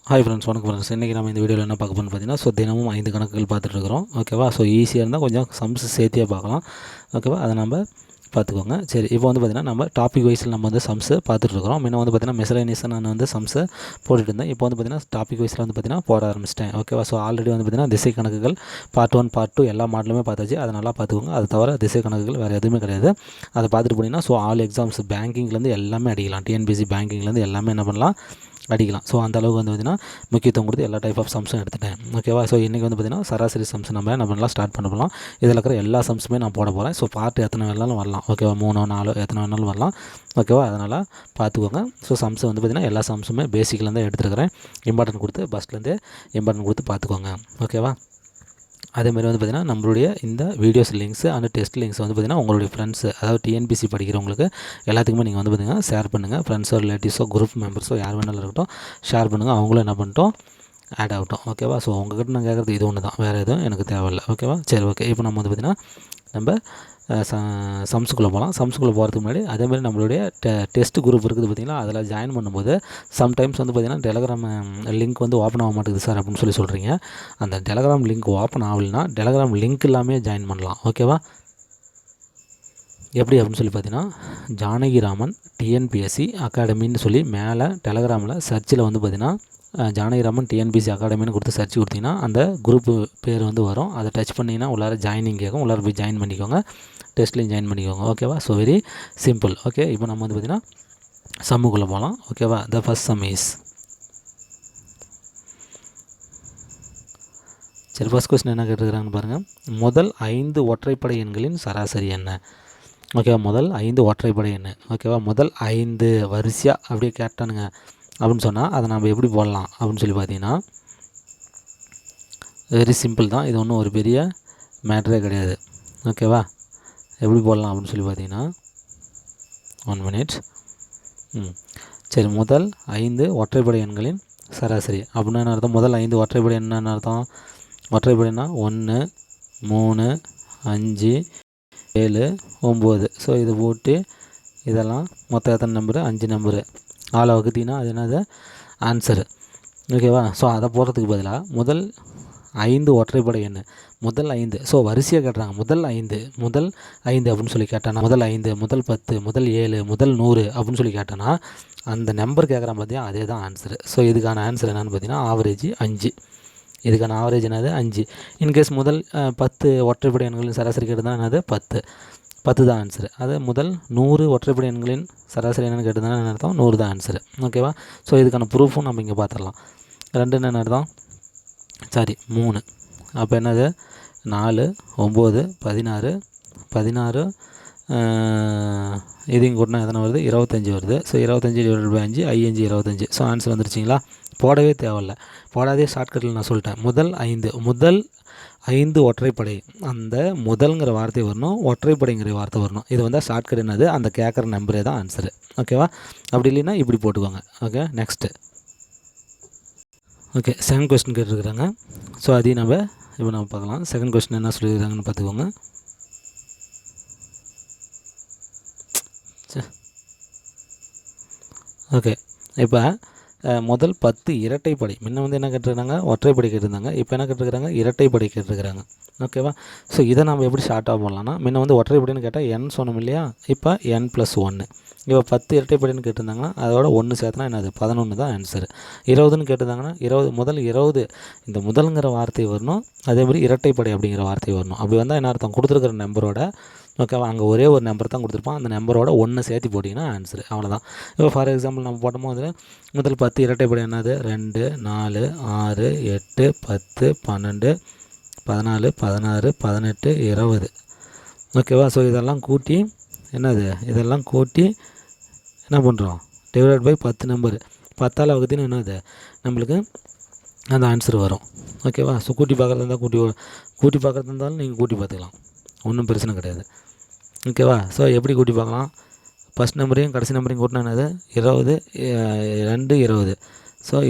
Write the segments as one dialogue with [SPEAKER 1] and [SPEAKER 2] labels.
[SPEAKER 1] Hi friends, வணக்கம் friends. இன்றைக்கி நம்ம இந்த வீடியோவில் என்ன பார்க்க போகிறோம்னு பார்த்தீங்கன்னா, தினமும் 5 கணக்குகள் பார்த்துட்ருக்குறோம். ஓகேவா? ஈஸியாக இருந்தால் கொஞ்சம் சம்ஸ் சேர்த்தியே பார்க்கலாம். ஓகேவா? அதை நம்ம பார்த்துக்கோங்க. சரி, இப்போ பார்த்தீங்கன்னா நம்ம டாபிக் வைஸில் நம்ம சம்ஸு பார்த்துட்ருக்குறோம். முன்ன பார்த்தீங்கன்னா மிஸ்லேனியஸாக நான் சம்ஸு போட்டுட்டு இருந்தேன். இப்போ பார்த்தீங்கன்னா டாபிக் வைஸில் பார்த்தீங்கன்னா போட ஆரம்பிச்சிட்டேன். ஓகேவா? ஆல்ரெடி பார்த்தீங்கன்னா திசை கணக்குகள் பார்ட் 1 பார்ட் 2 எல்லா மாடலுமே பார்த்தாச்சு. அதை நல்லா பார்த்துக்கோங்க. அது தவிர திசை கணக்குகள் வேறு எதுவுமே கிடையாது. அதை பார்த்துட்டு போனீங்கன்னா ஆல் எக்ஸாம்ஸ் பேங்கிங்லேருந்து எல்லாமே அடிக்கலாம். டிஎன்பிஎஸ்சி பேங்கிங்லேருந்து எல்லாமே என்ன பண்ணலாம், அடிக்கலாம். அந்த அளவுக்கு பார்த்திங்கன்னா முக்கியத்துவம் கொடுத்து எல்லா டைப் ஆஃப் சம்ஸும் எடுத்துட்டேன். ஓகேவா? இன்றைக்கி பார்த்திங்கன்னா சராசரி சம்ஸ் நம்ம என்ன பண்ணலாம், ஸ்டார்ட் பண்ணலாம். இதில் இருக்கிற எல்லா சம்ஸுமே நான் போட போகிறேன். பார்ட் எத்தனை வேணாலும் வரலாம். ஓகேவா? 3 4 எத்தனை வேணாலும் வரலாம். ஓகேவா? அதனால் பார்த்துக்கோங்க. சம்ஸ் பார்த்திங்கன்னா எல்லா சம்ஸுமே பேசிக்லேருந்து எடுத்துருக்கிறேன். இம்பார்ட்டன்ட் கொடுத்து ஃபஸ்ட்லேருந்தே இம்பார்ட்டன்ட் கொடுத்து பார்த்துக்கோங்க. ஓகேவா? அதேமாதிரி பார்த்திங்கன்னா நம்மளுடைய இந்த videos links and test links பார்த்திங்கன்னா உங்களுடைய ஃப்ரெண்ட்ஸு, அதாவது டிஎன்பிசி படிக்கிறவங்களுக்கு எல்லாத்துக்குமே நீங்கள் பார்த்திங்கன்னா ஷேர் பண்ணுங்கள். ஃப்ரெண்ட்ஸோ ரிலேட்டிவ்ஸோ குரூப் மெம்பர்ஸோ யார் வேணாலும் இருக்கட்டும், ஷேர் பண்ணுங்கள். அவங்களும் என்ன பண்ணிட்டோம், ஆட் ஆகட்டும். ஓகேவா? உங்கள்கிட்ட நான் கேட்குறது இது ஒன்று தான், வேறு எதுவும் எனக்கு தேவையில்லை. ஓகேவா? சரி, ஓகே. இப்போ நம்ம பார்த்திங்கன்னா நம்ம சம்ஸுக்குள்ளே போகலாம். சம்ஸுக்குள்ளே போகிறதுக்கு முன்னாடி அதேமாதிரி நம்மளுடைய டெஸ்ட் குரூப் இருக்குது பார்த்திங்களா, அதில் ஜாயின் பண்ணும்போது சம்டைம்ஸ் பார்த்திங்கன்னா டெலகிராம் லிங்க் ஓப்பன் ஆக மாட்டேங்குது சார் அப்படின்னு சொல்கிறீங்க. அந்த டெலகிராம் லிங்க் ஓப்பன் ஆகலைன்னா டெலகிராம் லிங்க் இல்லாமல் ஜாயின் பண்ணலாம். ஓகேவா? எப்படி அப்படின்னு பார்த்தீங்கன்னா, ஜானகிராமன் டிஎன்பிஎஸ்சி அகாடமின்னு மேலே டெலகிராமில் சர்ச்சில் பார்த்திங்கன்னா ஜானகிராமன் டிஎன்பிஎஸ்சி அகாடமின்னு கொடுத்து சர்ச் கொடுத்தீங்கன்னா அந்த குரூப்பு பேர் வரும். அதை டச் பண்ணிங்கன்னா உள்ளார ஜாயினிங் கேட்கும். உள்ளார போய் ஜாயின் பண்ணிக்கோங்க. டெஸ்ட்லையும் ஜாயின் பண்ணிக்கோங்க. ஓகேவா? Very simple. ஓகே, இப்போ நம்ம பார்த்திங்கன்னா சம்முக்குள்ளே போகலாம். ஓகேவா? த ஃபஸ்ட் சம் இஸ், சரி, ஃபஸ்ட் கொஸ்டின் என்ன கேட்டுருக்குறாங்கன்னு பாருங்கள். முதல் 5 ஒற்றைப்படை எண்களின் சராசரி என்ன? ஓகேவா? முதல் 5 ஒற்றைப்படை எண். ஓகேவா? முதல் 5 வரிசையாக அப்படியே கேட்டானுங்க அப்படின்னு சொன்னால் அதை நம்ம எப்படி போடலாம் அப்படின்னு பார்த்தீங்கன்னா, வெரி சிம்பிள் தான். இது ஒன்றும் ஒரு பெரிய மேட்ரே கிடையாது. ஓகேவா? எப்படி போடலாம் அப்படின்னு பார்த்தீங்கன்னா, 1 மினிட். சரி, முதல் 5 ஒற்றைப்படை எண்களின் சராசரி அப்படின்னா என்ன அர்த்தம்? முதல் 5 ஒற்றைப்படை என்னென்னு அர்த்தம்? ஒற்றைப்படைனா 1 3 5 7 9. இது போட்டு இதெல்லாம் மொத்தம் எத்தனை நம்பரு? 5 நம்பரு. ஆளை வகுத்திங்கன்னா அது என்னது? ஆன்சரு. ஓகேவா? அதை போடுறதுக்கு பதிலாக முதல் 5 ஒற்றைப்படை எண், முதல் 5. வரிசையாக கேட்டுறாங்க. முதல் 5 அப்படின்னு கேட்டானா, முதல் 5, முதல் 10, முதல் 7, முதல் 100 அப்படின்னு கேட்டானா அந்த நம்பர் கேட்குறான் பார்த்தியா, அதே தான் ஆன்சரு. இதுக்கான ஆன்சர் என்னென்னு பார்த்தீங்கன்னா ஆவரேஜ் 5. இதுக்கான ஆவரேஜ் என்னது? 5. இன்கேஸ் முதல் 10 ஒற்றைப்படை எண்களின் சராசரி கேட்டுதான் என்னது? 10 தான் ஆன்சரு. அது முதல் 100 ஒற்றைப்படை எண்களின் சராசரி என்னென்னு கேட்டுதான் என்ன அர்த்தம்? 100 தான் ஆன்சரு. ஓகேவா? இதுக்கான ப்ரூஃபும் நம்ம இங்கே பார்த்துடலாம். 2 என்ன அர்த்தம்? சாரி, 3. அப்போ என்னது? 4 9 16 16 இதையும் கூட்டினா எத்தனை வருது? 25 வருது. 25 / 5 5 25. ஆன்சர் வந்துருச்சிங்களா? போடவே தேவையில்லை. போடாதே ஷார்ட்கட்டில் நான் சொல்லிட்டேன். முதல் 5 ஒற்றைப்படை, அந்த முதல்ங்கிற வார்த்தை வரணும், ஒற்றைப்படைங்கிற வார்த்தை வரணும். இது ஷார்ட்கட் என்னது? அந்த கேட்குற நம்பரே தான் ஆன்சரு. ஓகேவா? அப்படி இல்லைன்னா இப்படி போட்டுக்கோங்க. Okay, next. Okay, second question கேட்டுருக்குறாங்க. அதையும் இப்போ நம்ம பார்க்கலாம். செகண்ட் கொஸ்டின் என்ன சொல்லியிருக்காங்கன்னு பார்த்துக்கோங்க. ஓகே, இப்போ முதல் 10 இரட்டைப்படை. முன்ன என்ன கேட்டிருக்காங்க? ஒற்றைப்படை கேட்டிருந்தாங்க. இப்போ என்ன கேட்டிருக்கிறாங்க? இரட்டைப்படை கேட்டிருக்கிறாங்க. ஓகேவா? இதை நம்ம எப்படி ஷார்ட்டாக போடலாம்னா, முன்ன ஒற்றைப்படைன்னு கேட்டால் n சொன்னோம் இல்லையா? இப்போ n+1. இப்போ 10 இரட்டைப்படைன்னு கேட்டிருந்தாங்கன்னா அதோட 1 சேர்த்துனா என்னது? 11 தான் ஆன்சரு. 20ன்னு கேட்டிருந்தாங்கன்னா 20, முதல் 20, இந்த முதல்ங்கிற வார்த்தை வரணும். அதேமாதிரி இரட்டைப்படை அப்படிங்கிற வார்த்தை வரணும். அப்படி வந்தால் என்ன அர்த்தம்? கொடுத்துருக்கிற நம்பரோட, ஓகேவா, அங்கே ஒரே ஒரு நம்பர் தான் கொடுத்துருப்பான். அந்த நம்பரோட 1 சேர்த்து போட்டிங்கன்னா ஆன்சரு. அவ்வளோதான். இப்போ ஃபார் எக்ஸாம்பிள் நம்ம போட்டோமோ அதில் முதல் 10 இரட்டைப்படை என்னது? 2 4 6 8 10 12 14 16 18 20. ஓகேவா? இதெல்லாம் கூட்டி என்னது? இதெல்லாம் கூட்டி என்ன பண்ணுறோம்? Divide by 10 number. 10ஆல் வகுத்தினா என்னது? நம்மளுக்கு அந்த ஆன்சர் வரும். ஓகேவா? கூட்டி பார்க்குறது இருந்தால் கூட்டி பார்க்குறது இருந்தாலும் நீங்கள் கூட்டி பார்த்துக்கலாம். ஒன்றும் பிரச்சனை கிடையாது. ஓகேவா? எப்படி கூட்டி பார்க்கலாம்? ஃபஸ்ட் நம்பரையும் கடைசி நம்பரையும் கூட்டினா என்னது? 20 2 20.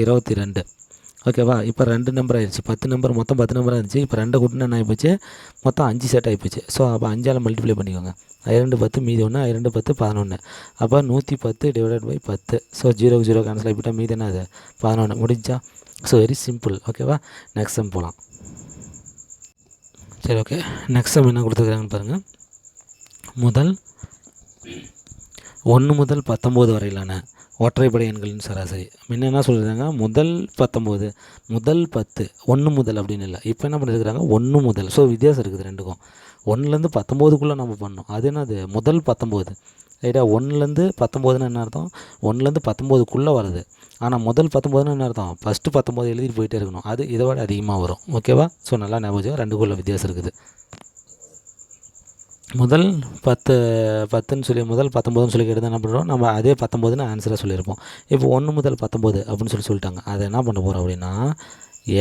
[SPEAKER 1] 22. ஓகேவா. இப்போ 2 நம்பர் ஆயிடுச்சு. 10 நம்பர் மொத்தம் 10 நம்பராக இருந்துச்சு. இப்போ 2 கூட்டினா என்ன ஆகிப்போச்சு, மொத்தம் 5 செட் ஆகிப்போச்சு. ஸோ அப்போ 5ஆல் மல்டிப்ளை பண்ணிக்கோங்க. 2 10 மீதி 1, 2 10 11. அப்போ 110 டிவைடட் பை 10. ஸோ 0க்கு 0 கேன்சல் ஆகிவிட்டால் மீதி என்ன அது 11 முடிஞ்சா. So very simple. ஓகேவா. நெக்ஸ்ட் சம் போகலாம். சரி ஓகே. நெக்ஸ்ட் சம் என்ன கொடுத்துருக்காங்கன்னு பாருங்கள். முதல் 1 முதல் 19 வரையிலான ஒற்றைப்படை எண்களின் சராசரி. முன்ன என்ன சொல்லியிருக்காங்க, முதல் 19 முதல் 10 1 முதல் அப்படின்னு இல்லை. இப்போ என்ன பண்ணியிருக்கிறாங்க 1 முதல். ஸோ வித்தியாசம் இருக்குது ரெண்டுக்கும். 1லேருந்து 19க்குள்ளே நம்ம பண்ணோம். அது என்னது முதல் 19 ரைட்டா. 1லேருந்து 19ன்னு என்ன அர்த்தம், 1லேருந்து 19க்குள்ளே வருது. ஆனால் முதல் 19ன்னு என்ன அர்த்தம், ஃபஸ்ட்டு 19 எழுதிட்டு போயிட்டே இருக்கணும். அது இதை விட அதிகமாக வரும். ஓகேவா. ஸோ நல்லா ஞாபகம், ரெண்டுக்குள்ள வித்தியாசம் இருக்குது. முதல் 10ன்னு சொல்லி முதல் 19ன்னு சொல்லி கேட்டு என்ன பண்ணுறோம், நம்ம அதே 19ன்னு ஆன்சராக சொல்லியிருப்போம். இப்போ 1 முதல் 19 அப்படின்னு சொல்லிட்டாங்க. அதை என்ன பண்ண போகிறோம் அப்படின்னா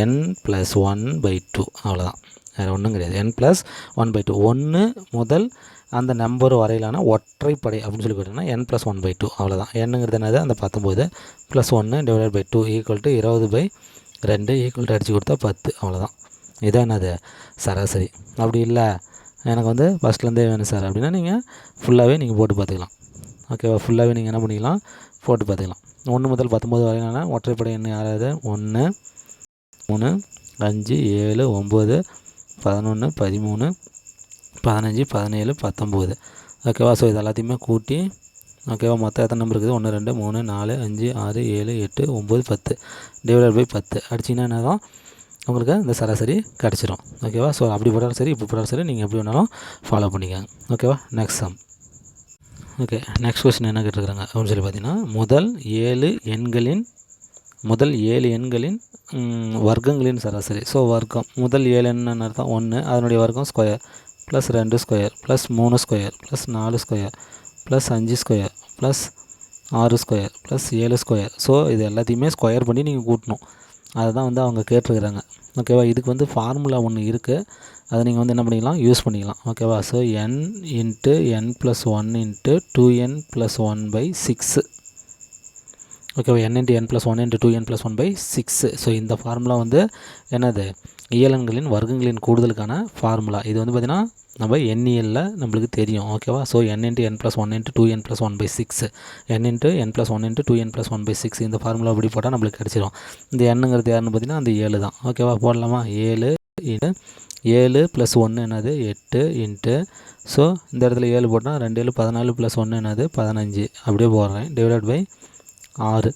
[SPEAKER 1] n+1/2 அவ்வளோதான், வேறு ஒன்றும் கிடையாது. n+1/2 1 முதல் அந்த நம்பர் வரையிலான ஒற்றைப்படை அப்படின்னு சொல்லி கேட்டிங்கன்னா n+1/2 அவ்வளோதான். என்னங்கிறது என்னது, அந்த 19 + 1 டிவைடட் பை 2 = 20/2 = அடித்து கொடுத்தா 10 அவ்வளோதான். இதான் என்னது சராசரி. அப்படி இல்லை எனக்கு வந்து ஃபஸ்ட்லேருந்தே வேணும் சார் அப்படின்னா நீங்கள் ஃபுல்லாகவே நீங்கள் போட்டு பார்த்துக்கலாம். ஓகேவா. ஃபுல்லாகவே நீங்கள் என்ன பண்ணிக்கலாம், போட்டு பார்த்துக்கலாம். 1 முதல் 19 வரையிலான ஒற்றைப்படை எண் யாராவது 1 3 5 7 9 11 13 15 17 19. ஓகேவா. ஸோ இது எல்லாத்தையுமே கூட்டி ஓகேவா மொத்தம் எத்தனை நம்பர் இருக்குது 1 2 3 4 5 6 7 8 9 10 டிவைடட் பை 10 அடிச்சிங்கன்னா என்ன தான் உங்களுக்கு இந்த சராசரி கிடச்சிரும். ஓகேவா. ஸோ அப்படி போட்டாலும் சரி இப்போ போட்டாலும் சரி நீங்கள் எப்படி வேணாலும் ஃபாலோ பண்ணிக்கோங்க. ஓகேவா. Next sum. Okay. Next question என்ன கேட்டிருக்காங்க அப்படின்னு சொல்லி பார்த்தீங்கன்னா முதல் 7 எண்களின் வர்க்கங்களின் சராசரி. ஸோ வர்க்கம் முதல் 7 என்னன்னு அர்த்தம் 1 அதனுடைய வர்க்கம் square +2 square +3 square +4 square +5 square +6 square +7 square. So இது எல்லாத்தையுமே ஸ்கொயர் பண்ணி நீங்கள் கூட்டணும். அதை தான் வந்து அவங்க கேட்டிருக்கிறாங்க. ஓகேவா. இதுக்கு வந்து ஃபார்முலா ஒன்று இருக்குது. அதை நீங்கள் வந்து என்ன பண்ணிக்கலாம், யூஸ் பண்ணிக்கலாம். ஓகேவா. So n × n + 1 × 2n + 1/6. ஓகேவா. n × n + 1 × 2n + 1/6. ஸோ இந்த ஃபார்முலா வந்து என்னது இயலெண்களின் வர்க்கங்களின் கூடுதலுக்கான ஃபார்முலா. இது வந்து பார்த்திங்கன்னா நம்ம எண்ணியலில் நம்மளுக்கு தெரியும். ஓகேவா. So n × n + 1 × 2n + 1/6 n × n + 1 × 2n + 1/6 இந்த ஃபார்முலா எப்படி போட்டால் நம்மளுக்கு கிடச்சிரும். இந்த எண்ணுங்கிறது யாருன்னு பார்த்தீங்கன்னா அந்த 7 தான். ஓகேவா. போடலாமா. 7 + 1 என்னது 8 ஸோ இந்த இடத்துல 7 போட்டால் 2 7 14 + 1 என்னது 15 அப்படியே போடுறேன் டிவைடட் பை 6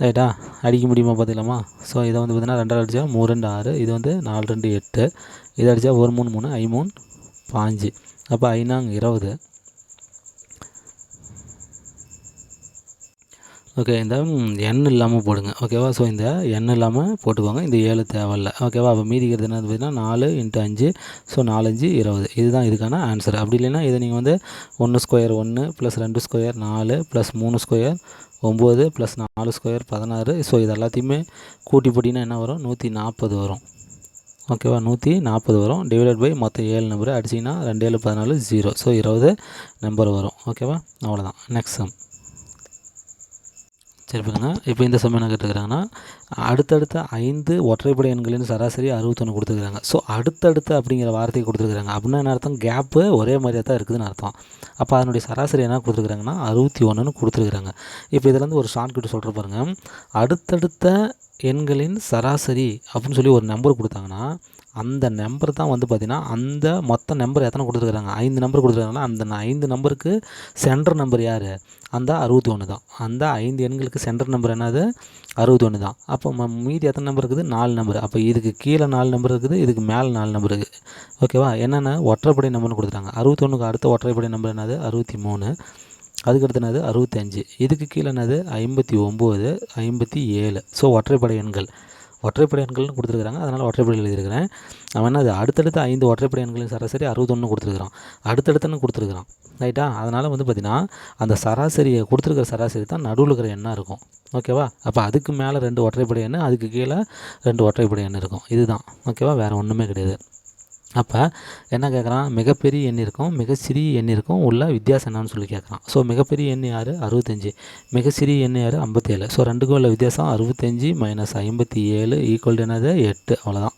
[SPEAKER 1] ரைட்டா. அடிக்க முடியுமா பார்த்துக்கலாமா. ஸோ இதை வந்து பார்த்தீங்கன்னா 2 அடித்தா 3 2 6 இது வந்து 4 2 8 இதை அடித்தா 1 3 3 5 3 5 அப்போ 5 20. ஓகே. இந்த எண் இல்லாமல் போடுங்க. ஓகேவா. ஸோ இந்த எண் இல்லாமல் போட்டுக்கோங்க. இந்த 7 தேவையில்லை. ஓகேவா. அப்போ மீதிக்கிறது என்ன பார்த்தீங்கன்னா 4 × 5 ஸோ 4 5 20 இதுதான் இதுக்கான ஆன்சர். அப்படி இல்லைன்னா இதை நீங்கள் வந்து 1 square 1 + 2 square 4 + 3 square 9 + 4 square 16. So இது எல்லாத்தையுமே கூட்டி போட்டிங்கன்னா என்ன வரும் 140 வரும். ஓகேவா. 140 வரும் டிவைடட் பை மொத்தம் 7 நம்பர் அடிச்சிங்கன்னா 2 7 14 0 ஸோ 20 நம்பர் வரும். ஓகேவா. அவ்வளோதான். Next sum. சரி பாருங்க. இப்போ இந்த சம் என்ன கேட்டுக்கிறாங்கன்னா அடுத்தடுத்த 5 ஒற்றைப்படை எண்களின் சராசரி 61 கொடுத்துருக்காங்க. ஸோ அடுத்தடுத்து அப்படிங்கிற வார்த்தையை கொடுத்துருக்குறாங்க. அப்படின்னா என்ன அர்த்தம், கேப்பு ஒரே மாதிரியாக தான் இருக்குதுன்னு அர்த்தம். அப்போ அதனுடைய சராசரி என்ன கொடுத்துருக்குறாங்கன்னா 61ன்னு கொடுத்துருக்குறாங்க. இப்போ இதில் வந்து ஒரு ஷார்ட்கட் சொல்கிற பாருங்கள். அடுத்தடுத்த எண்களின் சராசரி அப்படின்னு சொல்லி ஒரு நம்பர் கொடுத்தாங்கன்னா அந்த நம்பர் தான் வந்து பார்த்திங்கன்னா அந்த மொத்த நம்பர் எத்தனை கொடுத்துருக்குறாங்க 5 நம்பர் கொடுத்துருக்காங்கன்னா அந்த 5 நம்பருக்கு சென்டர் நம்பர் யார், அந்த 61 தான். அந்த 5 எண்களுக்கு சென்டர் நம்பர் என்னது 61 தான். அப்போ மீதி எத்தனை நம்பர் இருக்குது 4 நம்பர். அப்போ இதுக்கு கீழே 4 நம்பர் இருக்குது, இதுக்கு மேலே 4 நம்பர் இருக்குது. ஓகேவா. என்னென்ன ஒற்றைப்படை நம்பர்னு கொடுத்துட்டாங்க. 61க்கு அடுத்த ஒற்றைப்படை நம்பர் என்னது 63, அதுக்கடுத்து என்னது 65, இதுக்கு கீழே என்னது 59 57. ஸோ ஒற்றைப்படை எண்கள்னு கொடுத்துருக்குறாங்க. அதனால் ஒற்றைப்படை எழுதியிருக்கிறேன். அவன் என்ன அது அடுத்தடுத்த 5 ஒற்றைப்படை எண்களின் சராசரி 61 கொடுத்துருக்குறான். அடுத்தடுத்துன்னு கொடுத்துருக்குறான் ரைட்டா. அதனால் வந்து பார்த்திங்கன்னா அந்த சராசரியை கொடுத்துருக்கிற சராசரி தான் நடுவில் இருக்கிற எண்ணாக இருக்கும். ஓகேவா. அப்போ அதுக்கு மேலே 2 ஒற்றைப்படை எண், அதுக்கு கீழே 2 ஒற்றைப்படை எண் இருக்கும். இதுதான். ஓகேவா. வேறு ஒன்றுமே கிடையாது. அப்போ என்ன கேட்குறான், மிகப்பெரிய எண் இருக்கும், மிகச்சிறிய எண் இருக்கும், உள்ள வித்தியாசம் என்னன்னு சொல்லி கேட்குறான். ஸோ மிகப்பெரிய எண் யார், 65, மிகச்சிறிய எண் யார், 57. ஸோ ரெண்டுக்கும் உள்ள வித்தியாசம் 65 - 57 ஈக்குவல் என்னது 8. அவ்வளோதான்.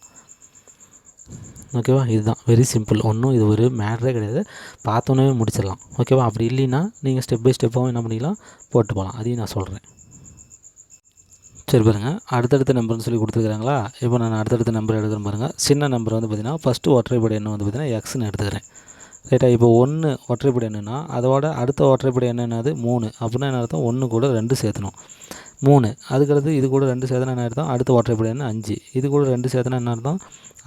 [SPEAKER 1] ஓகேவா, இதுதான் வெரி சிம்பிள். ஒன்றும் இது ஒரு மேட்ரே கிடையாது, பார்த்தோன்னே முடிச்சிடலாம். ஓகேவா, அப்படி இல்லைன்னா நீங்கள் ஸ்டெப் பை ஸ்டெப்பாகவும் என்ன பண்ணிக்கலாம், போட்டு போகலாம். அதையும் நான் சொல்கிறேன். சரி பாருங்கள், அடுத்தடுத்த நம்பர்னு சொல்லி கொடுத்துருக்குறாங்களா. இப்போ நான் அடுத்தடுத்த நம்பர் எடுக்கிறேன் பாருங்கள். சின்ன நம்பர் வந்து பார்த்திங்கன்னா ஃபஸ்ட்டு ஒற்றைப்படை எண்ணை வந்து பார்த்திங்கன்னா எக்ஸ்ன்னு எடுத்துக்கிறேன். ரைட்டா, இப்போ 1 ஒற்றைப்படை எண்ணுன்னா அதோட அடுத்த ஒற்றைப்படை என்னது 3. அப்படின்னா என்ன அர்த்தம், 1 கூட 2 சேர்த்தணும், 3. அதுக்கடுத்து இது கூட 2 சேர்த்தனா என்ன அர்த்தம், அடுத்த ஒற்றைப்படை எண் 5. இது கூட 2 சேர்த்தனா என்ன அர்த்தம்,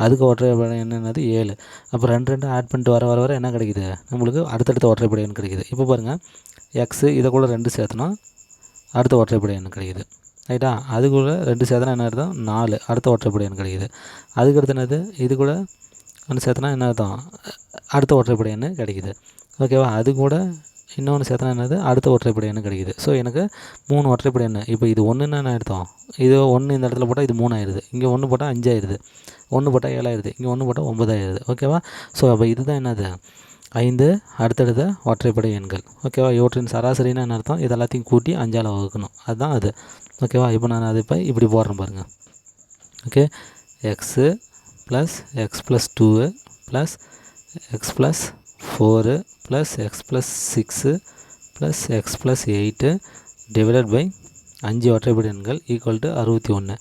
[SPEAKER 1] அதுக்கு ஒற்றைப்படை எண் என்னது 7. அப்போ 2 ஆட் பண்ணிட்டு வர வர என்ன கிடைக்குது, நம்மளுக்கு அடுத்தடுத்த ஒற்றைப்படை எண் கிடைக்குது. இப்போ பாருங்கள், எக்ஸு இதை கூட 2 சேர்த்தனா அடுத்த ஒற்றைப்படை எண் கிடைக்குது. ரைட்டா, அது கூட 2 சேர்த்தனா என்ன அர்த்தம், 4, அடுத்த ஒற்றைப்படை எண் கிடைக்குது. அதுக்கடுத்து என்னது, இது கூட 2 சேர்த்தனா என்ன அர்த்தம், அடுத்த ஒற்றைப்படை எண் கிடைக்குது. ஓகேவா, அது கூட இன்னொன்று சேர்த்தனா என்னது, அடுத்த ஒற்றைப்படை எண் கிடைக்குது. ஸோ எனக்கு 3 ஒற்றைப்படை எண். இப்போ இது 1ன்னு என்ன அர்த்தம், இது 1 இந்த இடத்துல போட்டால் இது 3 ஆயிடுது, இங்கே 1 போட்டால் 5 ஆயிடுது, 1 போட்டால் 7 ஆயிடுது, இங்கே 1 போட்டால் 9 ஆயிடுது. ஓகேவா, ஸோ அப்போ இதுதான் என்னது, 5 அடுத்தடுத்த ஒற்றைப்படை எண்கள். ஓகேவா, இவற்றின் சராசரின்னு என்ன அர்த்தம், இது எல்லாத்தையும் கூட்டி 5ஆல் வகுக்கணும், அதுதான் அது. ஓகேவா, இப்போ நான் அது இப்போ இப்படி போடுறேன் பாருங்கள். Okay, x plus x plus 2 plus x plus 4 plus x plus 6 plus x plus 8 divided by 5 ஒற்றைப்படை எண்கள் ஈக்குவல் டு 61.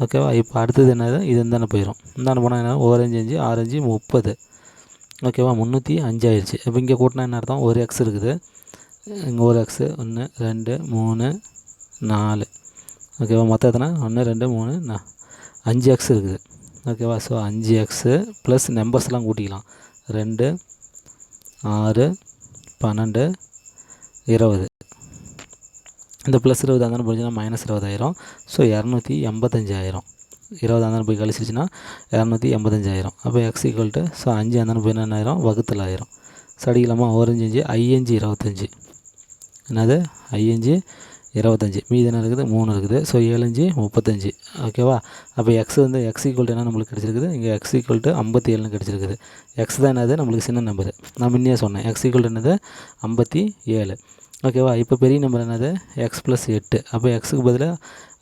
[SPEAKER 1] ஓகேவா, இப்போ அடுத்தது என்னது, இது இருந்தானே போயிடும், இந்தானே போனால் என்ன, 1 5 5 6 5 30. ஓகேவா, 305 ஆயிடுச்சு. இப்போ இங்கே கூட்டினா என்ன அர்த்தம், ஒரு எக்ஸ் இருக்குது, இங்கே ஒரு எக்ஸு 1 2 3 4. ஓகேவா, மொத்தம் எத்தனை, 1 2 3 5 எக்ஸ் இருக்குது. ஓகேவா, ஸோ 5 எக்ஸு ப்ளஸ் நம்பர்ஸ்லாம் கூட்டிக்கலாம், 2 6 12 20. இந்த ப்ளஸ் 20 இருந்தாலும் போச்சுன்னா -20,000. ஸோ 285,000. 20 இருந்தாலும் போய் கழிச்சிருச்சுன்னா 285,000. அப்போ எக்ஸ் ஈக்குவல் டு, ஸோ 5 இருந்தாலும் போய் என்ன ஆயிரும், வகுத்தல் ஆயிரும். ஸோ அடிக்கலாமா, 1 5 5 25. என்னது, 5 25. மீதி என்ன இருக்குது, 3 இருக்குது. ஸோ 7 5 35. ஓகேவா, அப்போ எக்ஸ் வந்து எக்ஸ் ஈக்குவல் டு என்ன நம்மளுக்கு கிடச்சிருக்குது, இங்கே எக்ஸ் ஈக்குவல் டு 57 கிடச்சிருக்குது. எக்ஸ் தான் என்னது நம்மளுக்கு சின்ன நம்பரு, நான் முன்னே சொன்னேன் எக்ஸ் ஈக்குவல் டு என்னது 57. ஓகேவா, இப்போ பெரிய நம்பர் என்னது, எக்ஸ் ப்ளஸ் 8. அப்போ எக்ஸுக்கு பதிலாக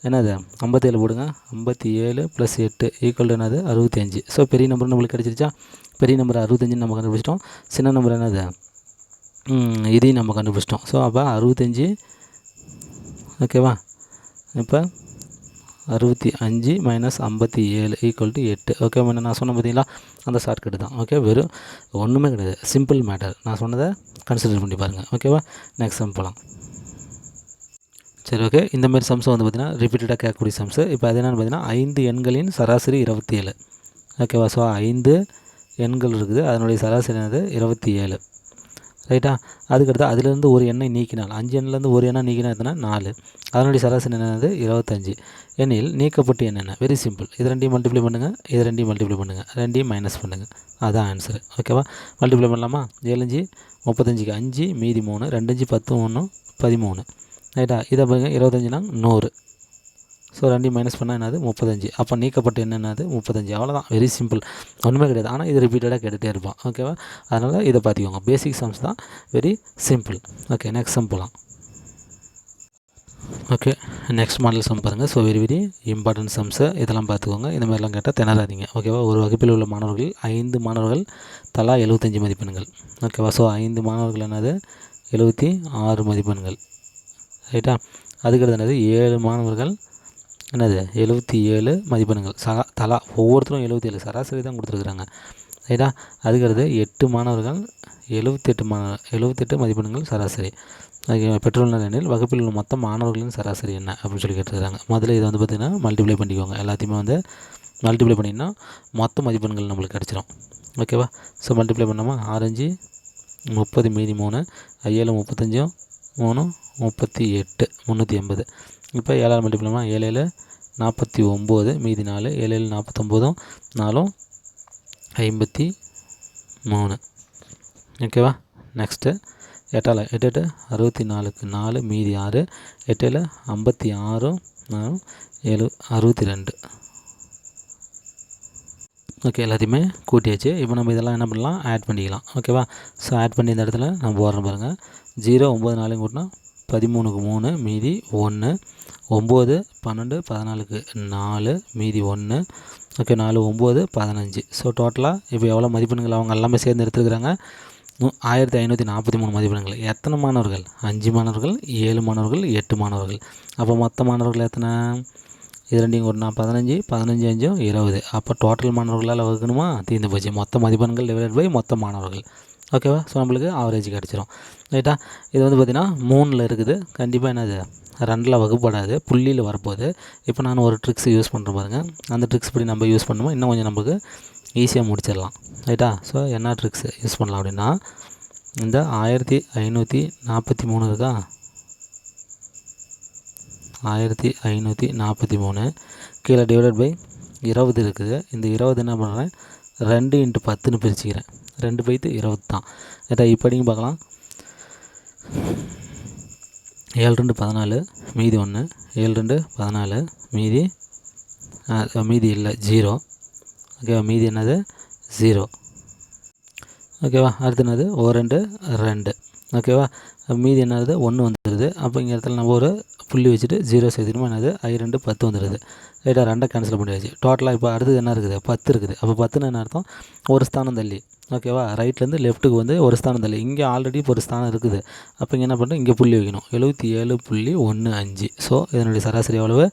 [SPEAKER 1] என்னது 57 போடுங்க, 57 + 8 ஈக்குவல் டு என்னது 65. ஸோ பெரிய நம்பர் நம்மளுக்கு கிடச்சிருச்சா, பெரிய நம்பர் 65 நம்ம கண்டுபிடிச்சிட்டோம். சின்ன நம்பர் என்னது, இதையும் நம்ம கண்டுபிடிச்சிட்டோம். ஸோ அப்போ 65. ஓகேவா, இப்போ 65 - 57 ஈக்குவல் டு 8. ஓகே, நான் சொன்ன பார்த்தீங்களா, அந்த ஷார்ட்கட்டு தான். ஓகே, வெறும் ஒன்றுமே கிடையாது, சிம்பிள் மேட்டர். நான் சொன்னதை கன்சிடர் பண்ணி பாருங்கள். ஓகேவா, நெக்ஸ்ட் சம் போகலாம். சரி, ஓகே, இந்தமாரி சம்ஸை வந்து பார்த்திங்கன்னா ரிப்பீட்டடாக கேட்கக்கூடிய சம்ஸு. இப்போ அது என்னென்னு பார்த்தீங்கன்னா 5 எண்களின் சராசரி 27. ஓகேவா, ஸோ 5 எண்கள் இருக்குது, அதனுடைய சராசரி என்னது 27. ரைட்டா, அதுக்கடுத்து அதிலேருந்து ஒரு எண்ணை நீக்கினால், 5 எண்ணிலேருந்து ஒரு எண்ணை நீக்கினா எத்தனை, 4. அதனுடைய சராசரி என்னது 25. எண்ணில் நீக்கப்பட்டு என்னென்ன, வெரி சிம்பிள். இது 2ஐயும் மல்டிப்ளை பண்ணுங்கள், இது 2ஐயும் மல்டிப்ளை பண்ணுங்கள், 2ஐயும் மைனஸ் பண்ணுங்கள், அதுதான் ஆன்சரு. ஓகேவா, மல்டிப்ளை பண்ணலாமா, 7 5 35க்கு 5 மீதி 3 2 5 10 1 13. ரைட்டா, இதை பாருங்க 25னா 100. ஸோ 2ஐயும் மைனஸ் பண்ணால் என்னது 35. அப்போ நீக்கப்பட்டு என்னென்னது 35. அவ்வளோதான், வெரி சிம்பிள், ஒன்றுமே கிடையாது. ஆனால் இது ரிப்பீட்டடாக கேட்டுகிட்டே இருப்பான். ஓகேவா, அதனால் இதை பார்த்துக்கோங்க, பேசிக் சம்ஸ் தான், very simple. Okay, next sum போகலாம். ஓகே, நெக்ஸ்ட் மாடல் சம் பாருங்கள். ஸோ வெரி இம்பார்ட்டன்ட் சம்ஸு, இதெல்லாம் பார்த்துக்கோங்க. இந்த மாதிரிலாம் கேட்டால் திணறாதீங்க. ஓகேவா, ஒரு வகுப்பில் உள்ள மாணவர்கள் 5 மாணவர்கள் தலா 75 மதிப்பெண்கள். ஓகேவா, ஸோ 5 மாணவர்கள் என்னது 76 மதிப்பெண்கள். ரைட்டா, அதுக்கடுத்து என்னது 7 மாணவர்கள் என்னது 77 மதிப்பெண்கள். தலா ஒவ்வொருத்தரும் 77, சராசரி தான் கொடுத்துருக்குறாங்க. ரைட்டா, அதுக்கடுத்து 8 மாணவர்கள் 78 மதிப்பெண்கள் சராசரி. பெற்றுள்ள எண்ணில் வகுப்பில் உள்ள மொத்த மாணவர்களின் சராசரி என்ன அப்படின்னு சொல்லி கேட்டுருக்காங்க. முதல்ல இதை வந்து பார்த்திங்கன்னா மல்டிப்ளை பண்ணிக்கோங்க. எல்லாத்தையுமே வந்து மல்டிப்ளை பண்ணிங்கன்னா மொத்த மதிப்பெண்கள் நம்மளுக்கு கிடச்சிரும். ஓகேவா, ஸோ மல்டிப்ளை பண்ணாமல் 6 5 30 மீதி 3 7 35 3 38 380. இப்போ 7ஆல் மல்டிப்ளை பண்ணால் 7 7 49 மீதி 4 7 7 49 4 53. ஓகேவா, நெக்ஸ்ட்டு 8ஆல் 8 8 64க்கு 4 மீதி 6 8 7 56 4 7 62. ஓகே, எல்லாத்தையுமே கூட்டியாச்சு. இப்போ நம்ம இதெல்லாம் என்ன பண்ணலாம், ஆட் பண்ணிக்கலாம். ஓகேவா? ஸோ ஆட் பண்ணி இந்த இடத்துல நம்ம போடுறோம் பாருங்கள். 0 9 4 கூட்டினா 13க்கு 3 மீதி 1, 9 12 14க்கு 4 மீதி 1. ஓகே, 4 9 15. ஸோ டோட்டலாக இப்போ எவ்வளோ மதிப்பெண்கள் அவங்க எல்லாமே சேர்ந்து எடுத்துருக்குறாங்க? 1543 மதிப்பெண்கள். எத்தனை மாணவர்கள்? 5 மாணவர்கள், 7 மாணவர்கள், 8 மாணவர்கள். அப்போ மொத்த மாணவர்கள் எத்தனை? இது ரெண்டையும் கூட்டினா 15, 15 5 20. அப்போ டோட்டல் மாணவர்களால் வகுக்கணுமா? தீர்ந்து போச்சு. மொத்த மதிப்பெண்கள் டிவைட் பை மொத்த மாணவர்கள். ஓகேவா? ஸோ நம்மளுக்கு ஆவரேஜ் கிடச்சிரும். ரைட்டா? இது வந்து பார்த்திங்கன்னா 3ல் இருக்குது. கண்டிப்பாக என்னது 2ல் வகுப்படாது, புள்ளியில் வரப்போகுது. இப்போ நான் ஒரு ட்ரிக்ஸ் யூஸ் பண்ணுறேன் பாருங்கள். அந்த ட்ரிக்ஸ் படி நம்ம யூஸ் பண்ணுமோ இன்னும் கொஞ்சம் நம்மளுக்கு ஈஸியாக முடிச்சிடலாம். ரைட்டா? ஸோ என்ன ட்ரிக்ஸ் யூஸ் பண்ணலாம் அப்படின்னா, இந்த 1543 இருக்கா, 1543 கீழே டிவைடட் பை 20 இருக்குது. இந்த 20 என்ன பண்ணுறேன், 2 × 10ன்னு பிரிச்சுக்கிறேன். 2 பைத்து 20 தான். ரைட்டா? இப்படிங்க பார்க்கலாம். 7 2 14 மீதி 1, 7 2 14 மீதி இல்லை 0. ஓகேவா? மீதி என்னது 0. ஓகேவா? அடுத்து என்னது 1 2 2. ஓகேவா? மீதி என்னது 1 வந்துடுது. அப்போ இங்கே இடத்துல நம்ம ஒரு புள்ளி வச்சுட்டு 0 சேர்த்துக்கணுமா, என்னது 2 10 வந்துடுது. ரைட்டா? 2 கேன்சல் பண்ணியாச்சு. டோட்டலாக இப்போ அடுத்தது என்ன இருக்குது, 10 இருக்குது. அப்போ 10ன்னு என்ன அர்த்தம், ஒரு ஸ்தானம் தள்ளி. ஓகேவா? ரைட்லேருந்து லெஃப்ட்டுக்கு வந்து ஒரு ஸ்தானம் தள்ளி. இங்கே ஆல்ரெடி இப்போ ஒரு ஸ்தானம் இருக்குது. அப்போ இங்கே என்ன பண்ணுறோம், இங்கே புள்ளி வைக்கணும். 77.15. ஸோ இதனுடைய சராசரி எவ்வளவு,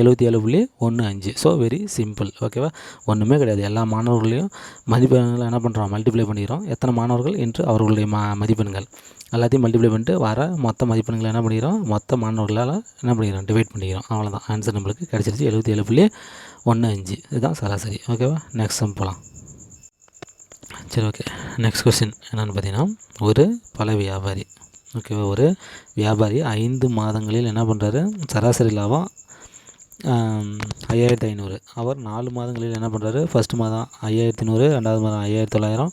[SPEAKER 1] 77.15. So very simple. ஓகேவா? ஒன்றுமே கிடையாது. எல்லா மாணவர்களையும் மதிப்பெண்களை என்ன பண்ணுறோம், மல்டிப்ளை பண்ணிக்கிறோம். எத்தனை மாணவர்கள் என்று அவர்களுடைய மதிப்பெண்கள் எல்லாத்தையும் மல்டிப்ளை பண்ணிட்டு வர மொத்த மதிப்பெண்களை என்ன பண்ணிக்கிறோம், மொத்த மாணவர்களால் என்ன பண்ணிக்கிறோம், டிவைட் பண்ணிக்கிறோம். அவ்வளோதான், ஆன்சர் நம்மளுக்கு கிடச்சிருச்சு. 77.15. இதுதான் சராசரி. ஓகேவா? நெக்ஸ்ட் சம் போகலாம். சரி, ஓகே. நெக்ஸ்ட் கொஸ்டின் என்னென்னு பார்த்தீங்கன்னா, ஒரு பழ வியாபாரி. ஓகேவா? ஒரு வியாபாரி 5 மாதங்களில் என்ன பண்ணுறாரு, சராசரி லாபம் 5500. அவர் 4 மாதங்களில் என்ன பண்ணுறாரு, ஃபஸ்ட்டு மாதம் 5100, 2வது மாதம் 5900,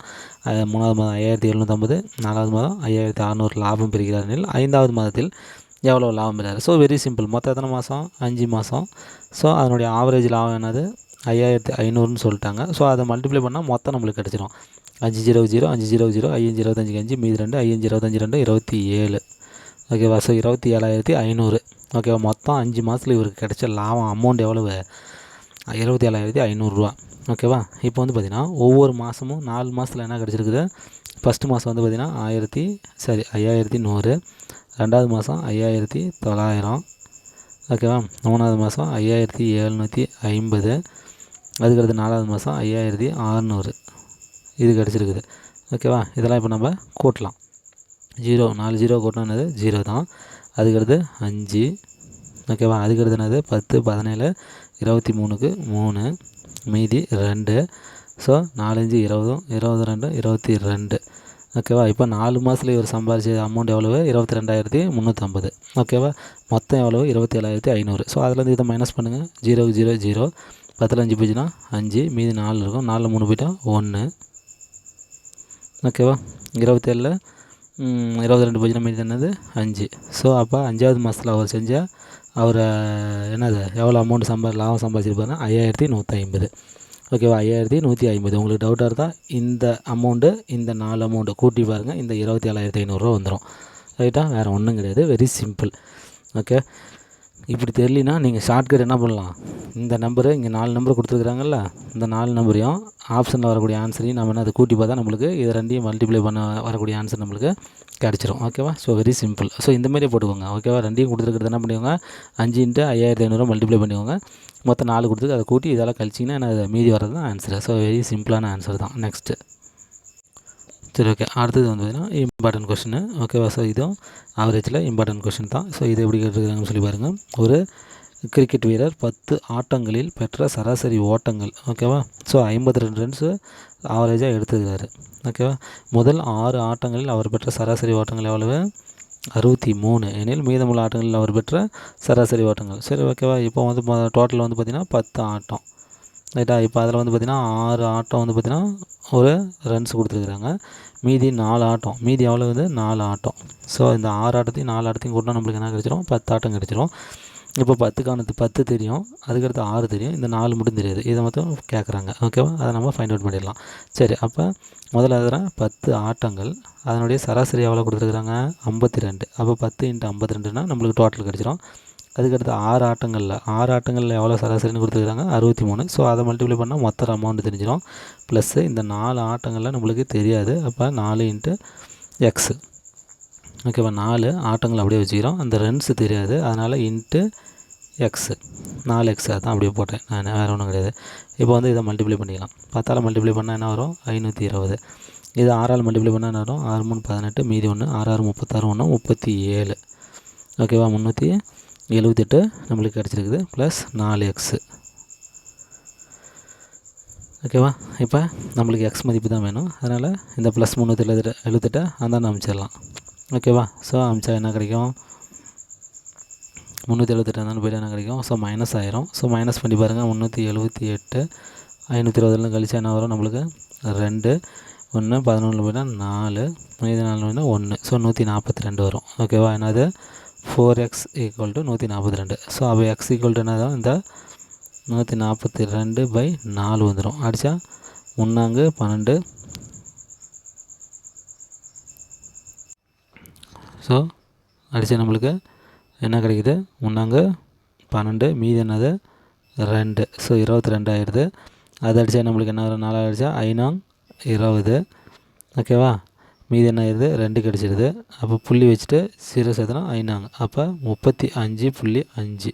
[SPEAKER 1] 3வது மாதம் 5750, 4வது மாதம் 5600 லாபம் பெறுகிறார் எனில் 5வது மாதத்தில் எவ்வளோ லாபம் பெறாரு. So very simple. மொத்தம் எத்தனை மாதம், 5 மாதம். ஸோ அதனுடைய ஆவரேஜ் லாபம் என்னது 5500ன்னு சொல்லிட்டாங்க. ஸோ அதை மல்டிப்ளை பண்ணால் மொத்தம் நம்மளுக்கு கிடச்சிரும். 5 0 0 5 0 0 5 25 5 மீதி 2 5 25 2 27. ஓகேவா? ஸோ 27500. ஓகேவா? மொத்தம் 5 மாதத்தில் இவருக்கு கிடைச்ச லாபம் அமௌண்ட் எவ்வளவு, 27500 ஓகேவா? இப்போ வந்து பார்த்திங்கன்னா ஒவ்வொரு மாதமும் 4 மாதத்தில் என்ன கிடச்சிருக்குது. ஃபஸ்ட்டு மாதம் வந்து பார்த்திங்கன்னா 5100, 2வது மாதம் 5900. ஓகேவா? 3வது மாதம் 5750, அதுக்கடுத்து 4வது மாதம் 5600. இது கிடச்சிருக்குது. ஓகேவா? இதெல்லாம் இப்போ நம்ம கூட்டலாம். 4 0 கூட்டினது 0 தான். அதுக்கடுத்து 5. ஓகேவா? அதுக்கடுத்து என்னது 10 17 23க்கு 3 மீதி 2. ஸோ 4 5 20 22 22. ஓகேவா? இப்போ 4 மாதத்தில் இவர் சம்பாதிச்ச அமௌண்ட் எவ்வளவு, 22350. ஓகேவா? மொத்தம் எவ்வளவு, 27500. ஸோ அதுலேருந்து இதை மைனஸ் பண்ணுங்கள். 0 0 0 10ல் 5 போச்சுன்னா 5 மீதி 4 இருக்கும். 4ல் 3 போயிட்டா 1. ஓகேவா? 27ல் 22 போச்சுன்னா மீதி என்னது 5. ஸோ அப்போ 5வது மாதத்தில் அவர் செஞ்சால் அவர் என்னது எவ்வளோ அமௌண்ட் லாபம் சம்பாதிச்சிருப்பாருன்னா 5150. ஓகேவா? 5150. உங்களுக்கு டவுட்டாக இருந்தால் இந்த அமௌண்ட்டு இந்த 4 அமௌண்ட்டு கூட்டி பாருங்கள். இந்த 27500 வந்துடும். ரைட்டா? வேறு ஒன்றும் கிடையாது. Very simple. ஓகே. இப்படி தெரியலனா நீங்கள் ஷார்ட்கட் என்ன பண்ணலாம், இந்த நம்பரு இங்கே 4 நம்பர் கொடுத்துருக்குறாங்கல்ல, இந்த 4 நம்பரையும் ஆப்ஷனில் வரக்கூடிய ஆன்சரையும் நம்ம என்ன அதை கூட்டி பார்த்தா நம்மளுக்கு இது ரெண்டையும் மல்டிப்ளை பண்ண வரக்கூடிய ஆன்சர் நம்மளுக்கு கிடச்சிரும். ஓகேவா? So very simple. ஸோ இந்தமாதிரியே போட்டுக்கோங்க. ஓகேவா? ரெண்டையும் கொடுத்துருக்கிறது என்ன பண்ணிக்கோங்க, 5 × 5500 மல்டிப்ளை பண்ணிக்கோங்க. மொத்தம் 4 கொடுத்துருக்கு, அதை கூட்டி இதெல்லாம் கழிச்சிங்கன்னா என்ன மீதி வர்றது தான் ஆன்சரு. ஸோ வெரி சிம்பிளான ஆன்சர் தான். நெக்ஸ்ட்டு. சரி, ஓகே. அடுத்தது வந்து பார்த்திங்கன்னா இம்பார்ட்டன்ட் கொஷினு. ஓகேவா? ஸோ இதுவும் ஆவரேஜில் இம்பார்ட்டன்ட் கொஷின் தான். ஸோ இது எப்படி கேட்டுருக்காங்கன்னு சொல்லி பாருங்கள். ஒரு கிரிக்கெட் வீரர் 10 ஆட்டங்களில் பெற்ற சராசரி ஓட்டங்கள். ஓகேவா? ஸோ 52 ரன்ஸு ஆவரேஜாக எடுத்துக்கிறாரு. ஓகேவா? முதல் 6 ஆட்டங்களில் அவர் பெற்ற சராசரி ஓட்டங்கள் எவ்வளவு, 63 எனில் மீதமுள்ள ஆட்டங்களில் அவர் பெற்ற சராசரி ஓட்டங்கள். சரி, ஓகேவா? இப்போ வந்து டோட்டல் வந்து பார்த்திங்கன்னா 10 ஆட்டம். ரைட்டா? இப்போ அதில் வந்து பார்த்திங்கன்னா 6 ஆட்டம் வந்து பார்த்திங்கன்னா ஒரு ரன்ஸ் கொடுத்துருக்குறாங்க. மீதி 4 ஆட்டம். மீதி எவ்வளோ வந்து 4 ஆட்டம். ஸோ இந்த 6 ஆட்டத்தையும் 4 ஆட்டத்தையும் கூட்டினா நம்மளுக்கு என்ன கிடச்சிரும், 10 ஆட்டம் கிடச்சிரும். இப்போ 10க்கானது 10 தெரியும், அதுக்கடுத்து 6 தெரியும், இந்த 4 மட்டும் தெரியாது. இதை மட்டும் கேட்குறாங்க. ஓகேவா, அதை நம்ம ஃபைண்ட் அவுட் பண்ணிடலாம். சரி, அப்போ முதல்ல எழுதுகிறேன் 10 ஆட்டங்கள், அதனுடைய சராசரி எவ்வளோ கொடுத்துருக்குறாங்க 52. அப்போ 10 × 52னா நம்மளுக்கு டோட்டல் கிடச்சிரும். அதுக்கடுத்து 6 ஆட்டங்களில் எவ்வளோ சராசரின்னு கொடுத்துருக்குறாங்க 63. ஸோ அதை மல்டிப்ளை பண்ணால் மொத்த அமௌண்ட் தெரிஞ்சிடும். ப்ளஸ்ஸு இந்த 4 ஆட்டங்களில் நம்மளுக்கு தெரியாது. அப்போ 4 × x. ஓகேவா, 4 ஆட்டங்கள் அப்படியே வச்சுக்கிறோம். அந்த ரன்ஸு தெரியாது, அதனால் இன்ட்டு எக்ஸு 4x அதான் அப்படியே போட்டேன் நான், வேறு ஒன்றும் கிடையாது. இப்போ வந்து இதை மல்டிப்ளை பண்ணிக்கலாம். 10ஆல் மல்டிப்ளை பண்ணால் என்ன வரும் 520. இது 6ஆல் மல்டிப்ளை பண்ணால் என்ன வரும் 6 3 18, மீதி 1 6 6 36 1 37. ஓகேவா, 378 நம்மளுக்கு கிடச்சிருக்குது ப்ளஸ் 4x. ஓகேவா, இப்போ நம்மளுக்கு எக்ஸ் மதிப்பு தான் வேணும், அதனால் இந்த ப்ளஸ் 378 அந்தாண்ட அமைச்சிடலாம். ஓகேவா, ஸோ அமிச்சா என்ன கிடைக்கும் 378 இருந்தாலும் போய்ட்டு என்ன கிடைக்கும், ஸோ மைனஸ் ஆயிரும். ஸோ மைனஸ் பண்ணி பாருங்கள், 378 520 கழிச்சா என்ன வரும் நம்மளுக்கு 2 1 11 போய்ட்டால் 4 மீதி 4 போய்ட்டால் 1. ஸோ 142 வரும். ஓகேவா, என்னது 4x = 142. ஸோ அப்போ x = என்னது இந்த 142/4 வந்துடும். அடித்தா 3 12. ஸோ அடித்தா நம்மளுக்கு என்ன கிடைக்குது 3 12, மீதி என்னது 2. ஸோ 22 ஆயிடுது. அது அடித்தா நம்மளுக்கு என்ன வரும் 4 அடித்தா 5 20. ஓகேவா, மீதி என்ன ஆயிடுது 2 கிடச்சிடுது. அப்போ புள்ளி வச்சுட்டு 0 சேர்த்தனா 5. அப்போ 35.5.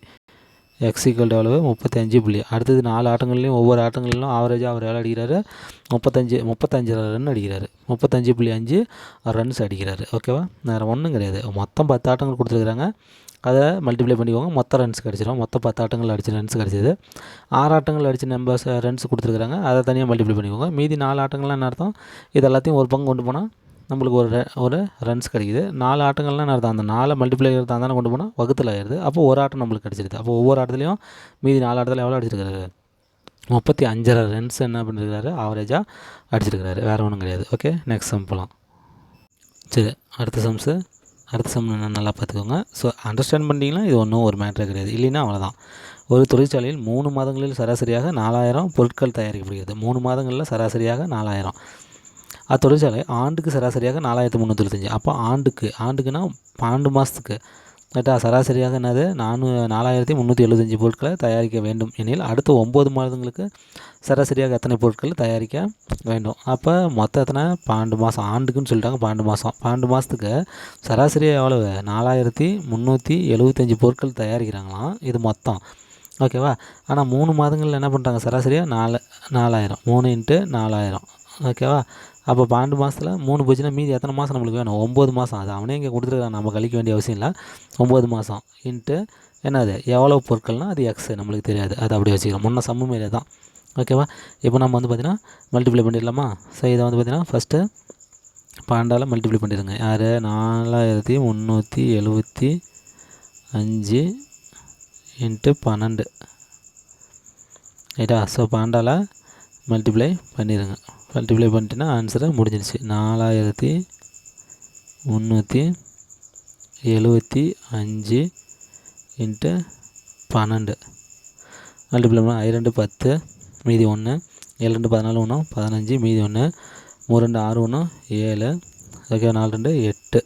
[SPEAKER 1] x = எவ்வளவு 35. அடுத்தது 4 ஆட்டங்கள்லையும் ஒவ்வொரு ஆட்டங்களிலும் ஆவரேஜாக அவர் எவ்வளோ அடிக்கிறாரு 35 ரன் அடிக்கிறாரு. 35.5 ரன்ஸ் அடிக்கிறாரு. ஓகேவா, வேறு ஒன்றும் கிடையாது. மொத்தம் 10 ஆட்டங்கள் கொடுத்துருக்குறாங்க, அதை மல்டிப்ளை பண்ணிக்கோங்க, மொத்தம் ரன்ஸ் கிடச்சிடும். மொத்தம் 10 ஆட்டங்கள் அடித்த ரன்ஸ் கிடச்சிது. 6 ஆட்டங்கள் அடித்த நம்பர்ஸ் ரன்ஸ் கொடுத்துருக்குறாங்க, அதை தனியாக மல்டிப்ளை பண்ணிக்கோங்க. மீதி 4 ஆட்டங்கள்லாம் என்ன அர்த்தம், இது எல்லாத்தையும் ஒரு பங்கு கொண்டு போனால் நம்மளுக்கு ஒரு ரன்ஸ் கிடைக்குது. 4 ஆட்டங்கள்லாம் என்ன அர்த்தம், அந்த 4 மல்டிப்ளை தானே கொண்டு போனால் வகுத்தில் ஆயிடுது. அப்போ ஒரு ஆட்டம் நம்மளுக்கு கிடச்சிருது. அப்போ ஒவ்வொரு ஆட்டத்துலையும் மீதி 4 ஆட்டத்தில் எவ்வளோ அடிச்சிருக்காரு 35 ரன்ஸ் என்ன பண்ணியிருக்காரு ஆவரேஜாக அடிச்சிருக்கிறாரு. வேறு ஒன்றும் கிடையாது. ஓகே, நெக்ஸ்ட் சம் போகலாம். சரி, அடுத்த சம் நல்லா பார்த்துக்கோங்க. ஸோ அண்டர்ஸ்டாண்ட் பண்ணிட்டீங்கன்னா இது ஒன்றும் ஒரு மேட்டரே கிடையாது. இல்லைன்னா அவ்வளோதான். ஒரு தொழிற்சாலையில் 3 மாதங்களில் சராசரியாக 4000 பொருட்கள் தயாரிக்கப்படுகிறது. 3 மாதங்களில் சராசரியாக 4000. அத்தொழிற்சாலை ஆண்டுக்கு சராசரியாக 4325. அப்போ ஆண்டுக்குன்னா 12 மாதத்துக்கு ரைட்டா, சராசரியாக என்னது 4375 பொருட்களை தயாரிக்க வேண்டும் எனில் அடுத்த 9 மாதங்களுக்கு சராசரியாக எத்தனை பொருட்கள் தயாரிக்க வேண்டும். அப்போ மொத்தம் எத்தனை 12 மாதம், ஆண்டுக்குன்னு சொல்லிட்டாங்க 12 மாதம். 12 மாதத்துக்கு சராசரியாக எவ்வளவு 4375 பொருட்கள் தயாரிக்கிறாங்களாம், இது மொத்தம். ஓகேவா, ஆனால் 3 மாதங்களில் என்ன பண்ணுறாங்க சராசரியாக 4000 3 × 4000. ஓகேவா, அப்போ 12 மாதத்தில் 3 போச்சுன்னா மீதி எத்தனை மாதம் நம்மளுக்கு வேணும் 9 மாதம். அது அவனே இங்கே கொடுத்துருக்காங்க, நம்ம கழிக்க வேண்டிய அவசியம் இல்லை. 9 மாதம் இன்ட்டு என்னது எவ்வளோ பொருட்கள்னால் அது எக்ஸ் நம்மளுக்கு தெரியாது, அது அப்படியே வச்சுக்கலாம். முன்ன சம்மு மாரி தான். ஓகேவா, இப்போ நம்ம வந்து பார்த்திங்கன்னா மல்டிப்ளை பண்ணிடலாமா. ஸோ இதை வந்து பார்த்திங்கன்னா ஃபஸ்ட்டு 12ஆல் மல்டிப்ளை பண்ணிடுங்க. யார் 4375 × 12 ரைட்டா. ஸோ 12ஆல் மல்டிப்ளை பண்ணிடுங்க. மல்டிப்ளை பண்ணிட்டுனா ஆன்சரை முடிஞ்சிருச்சு. 4375 × 12 மல்டிப்ளை பண்ணால் 2 10 மீதி 1 7 2 14 1 15 மீதி 1 3 2 6 1 7. ஓகே, 4 2 8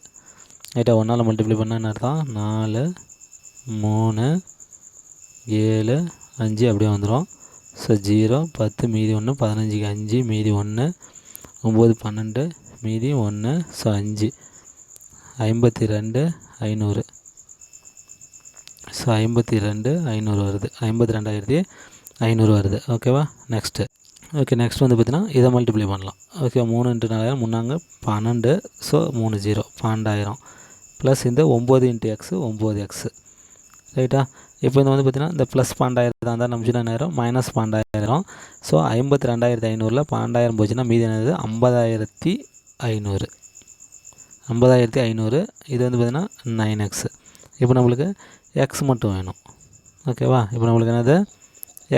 [SPEAKER 1] ரைட்டா. 1ஆல் மல்டிப்ளை பண்ணால் என்ன அர்த்தம் 4 3 7 5 அப்படியே வந்துடும். ஸோ 0 10 மீதி 1 15க்கு 5 மீதி 1 9 12 மீதி 1 ஸோ 5 52,500. ஸோ 52,500 வருது, 52,500 வருது. ஓகேவா, நெக்ஸ்ட்டு வந்து பார்த்தீங்கன்னா இதை மல்டிப்ளை பண்ணலாம். ஓகே, 3 × 4000 3 12. ஸோ 3 0 12000 ப்ளஸ் இந்த 9 × x 9x ரைட்டா. இப்போ இந்த வந்து பார்த்திங்கன்னா இந்த ப்ளஸ் 12,000 தான் நம்பிச்சுன்னா என்ன மைனஸ் 12,000. ஸோ 52,500ல் 12,000 போச்சுன்னா மீதி என்னது 50,500. 50,500 இது வந்து பார்த்திங்கன்னா 9x. இப்போ நம்மளுக்கு எக்ஸ் மட்டும் வேணும். ஓகேவா, இப்போ நம்மளுக்கு என்னது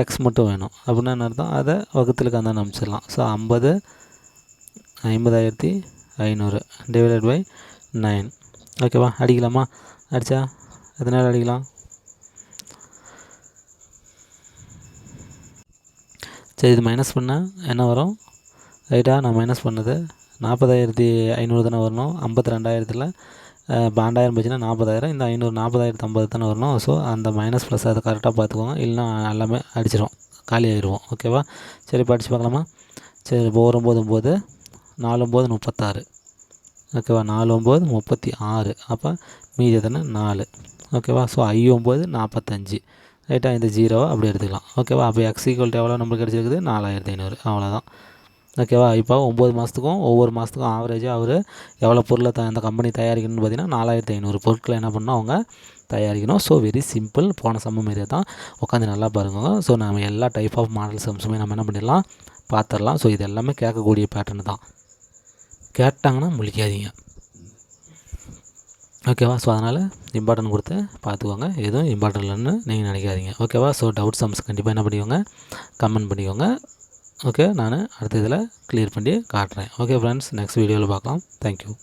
[SPEAKER 1] எக்ஸ் மட்டும் வேணும் அப்படின்னா என்ன அர்த்தம், அதை வகுத்துலுக்கு அந்த நம்பிச்சிடலாம். ஸோ 50,500 / 9. ஓகேவா, அடிக்கலாமா. அடித்தா எத்தனை அடிக்கலாம் சரி, இது மைனஸ் பண்ணால் என்ன வரும்? ரைட்டாக நான் மைனஸ் பண்ணது 40,500 தானே வரணும். 52,000த்தில் 12,000 போச்சுன்னா 40,000, இந்த 500 40,050 தானே வரணும். ஸோ அந்த மைனஸ் ப்ளஸ் அதை கரெக்டாக பார்த்துக்கோங்க, இல்லைனா எல்லாமே அடிச்சிடும், காலி ஆகிடுவோம். ஓகேவா? சரி, படித்து பார்க்கலாமா? சரி, இப்போ 9 9 4 9 36. ஓகேவா? 4 9 36. அப்போ மீதி எத்தனை? 4. ஓகேவா? So I9 45. ரைட்டாக இந்த 0 அப்படி எடுத்துக்கலாம். ஓகேவா? அப்போ x = எவ்வளோ நம்மளுக்கு கிடச்சிருக்குது? 4,500. அவ்வளோதான். ஓகேவா? இப்போ 9 மாதத்துக்கும் ஒவ்வொரு மாதத்துக்கும் ஆவரேஜாக அவர் எவ்வளோ பொருளை அந்த கம்பெனி தயாரிக்கணும்னு பார்த்தீங்கன்னா 4,500 பொருட்களை என்ன பண்ணணும் அவங்க தயாரிக்கணும். So very simple. போன சம்ம மாரியே தான், உட்காந்து நல்லா பாருங்க. ஸோ நம்ம எல்லா டைப் ஆஃப் மாடல் சம்ஸுமே நம்ம என்ன பண்ணிடலாம், பார்த்துடலாம். ஸோ இது எல்லாமே கேட்கக்கூடிய பேட்டர்னு தான், கேட்டாங்கன்னா முழிக்காதீங்க. ஓகேவா? ஸோ அதனால் இம்பார்ட்டன்ட் கொடுத்து பார்த்துக்கோங்க, எதுவும் இம்பார்ட்டன்ட் இல்லைன்னு நீங்கள் நினைக்காதீங்க. ஓகேவா? ஸோ டவுட் சம்ஸ் கண்டிப்பாக என்ன பண்ணிக்கோங்க, கமெண்ட் பண்ணிக்கோங்க. ஓகே, நான் அடுத்த இதில் கிளியர் பண்ணி காட்டுறேன். ஓகே ஃப்ரெண்ட்ஸ், நெக்ஸ்ட் வீடியோவில் பார்க்கலாம். தேங்க்யூ.